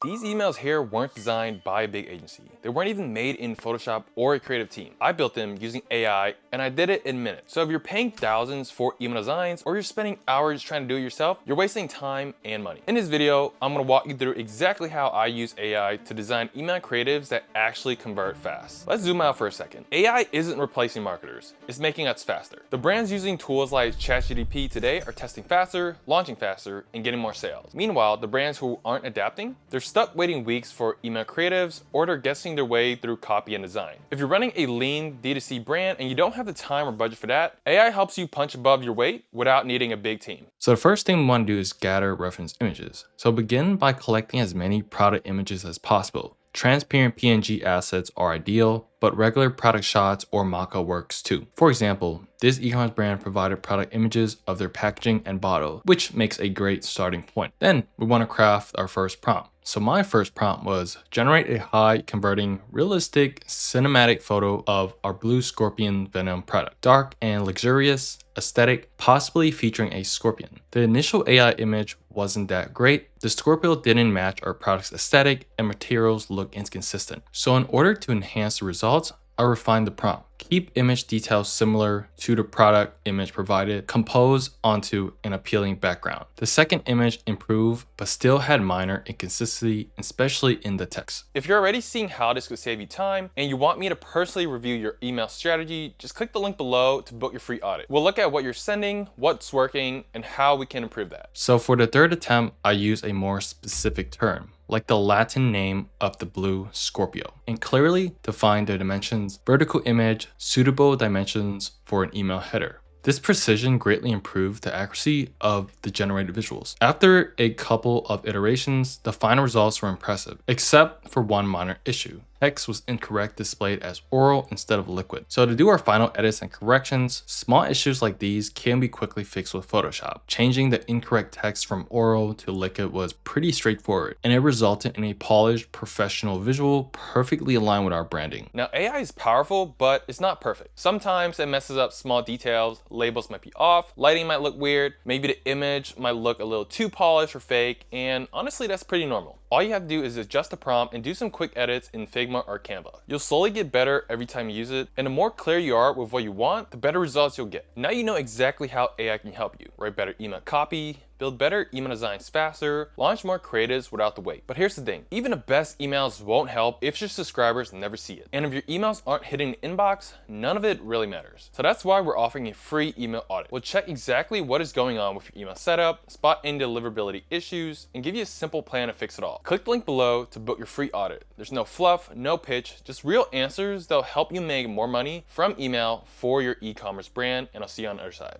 These emails here weren't designed by a big agency. They weren't even made in Photoshop or a creative team. I built them using AI and I did it in minutes. So if you're paying thousands for email designs or you're spending hours trying to do it yourself, you're wasting time and money. In this video, I'm gonna walk you through exactly how I use AI to design email creatives that actually convert fast. Let's zoom out for a second. AI isn't replacing marketers, it's making us faster. The brands using tools like ChatGPT today are testing faster, launching faster, and getting more sales. Meanwhile, the brands who aren't adapting, they're stuck waiting weeks for email creatives, or they're guessing their way through copy and design. If you're running a lean D2C brand and you don't have the time or budget for that, AI helps you punch above your weight without needing a big team. So the first thing we want to do is gather reference images. So begin by collecting as many product images as possible. Transparent PNG assets are ideal, but regular product shots or mock-up works too. For example, this e-commerce brand provided product images of their packaging and bottle, which makes a great starting point. Then we want to craft our first prompt. So my first prompt was generate a high converting, realistic, cinematic photo of our blue scorpion venom product. Dark and luxurious, aesthetic, possibly featuring a scorpion. The initial AI image wasn't that great. The Scorpio didn't match our product's aesthetic and materials look inconsistent. So in order to enhance the results, I refined the prompt. Keep image details similar to the product image provided, compose onto an appealing background. The second image improved, but still had minor inconsistency, especially in the text. If you're already seeing how this could save you time and you want me to personally review your email strategy, just click the link below to book your free audit. We'll look at what you're sending, what's working, and how we can improve that. So for the third attempt, I used a more specific term, like the Latin name of the blue Scorpio, and clearly define the dimensions, vertical image, suitable dimensions for an email header. This precision greatly improved the accuracy of the generated visuals. After a couple of iterations, the final results were impressive, except for one minor issue. Text was incorrect displayed as oral instead of liquid. So to do our final edits and corrections, small issues like these can be quickly fixed with Photoshop. Changing the incorrect text from oral to liquid was pretty straightforward, and it resulted in a polished, professional visual perfectly aligned with our branding. Now AI is powerful, but it's not perfect. Sometimes it messes up small details, labels might be off, lighting might look weird, maybe the image might look a little too polished or fake, and honestly that's pretty normal. All you have to do is adjust the prompt and do some quick edits in Figma or Canva. You'll slowly get better every time you use it, and the more clear you are with what you want, the better results you'll get. Now you know exactly how AI can help you. Write better email copy, build better email designs faster, launch more creatives without the wait. But here's the thing, even the best emails won't help if your subscribers never see it. And if your emails aren't hitting the inbox, none of it really matters. So that's why we're offering a free email audit. We'll check exactly what is going on with your email setup, spot any deliverability issues, and give you a simple plan to fix it all. Click the link below to book your free audit. There's no fluff, no pitch, just real answers that'll help you make more money from email for your e-commerce brand, and I'll see you on the other side.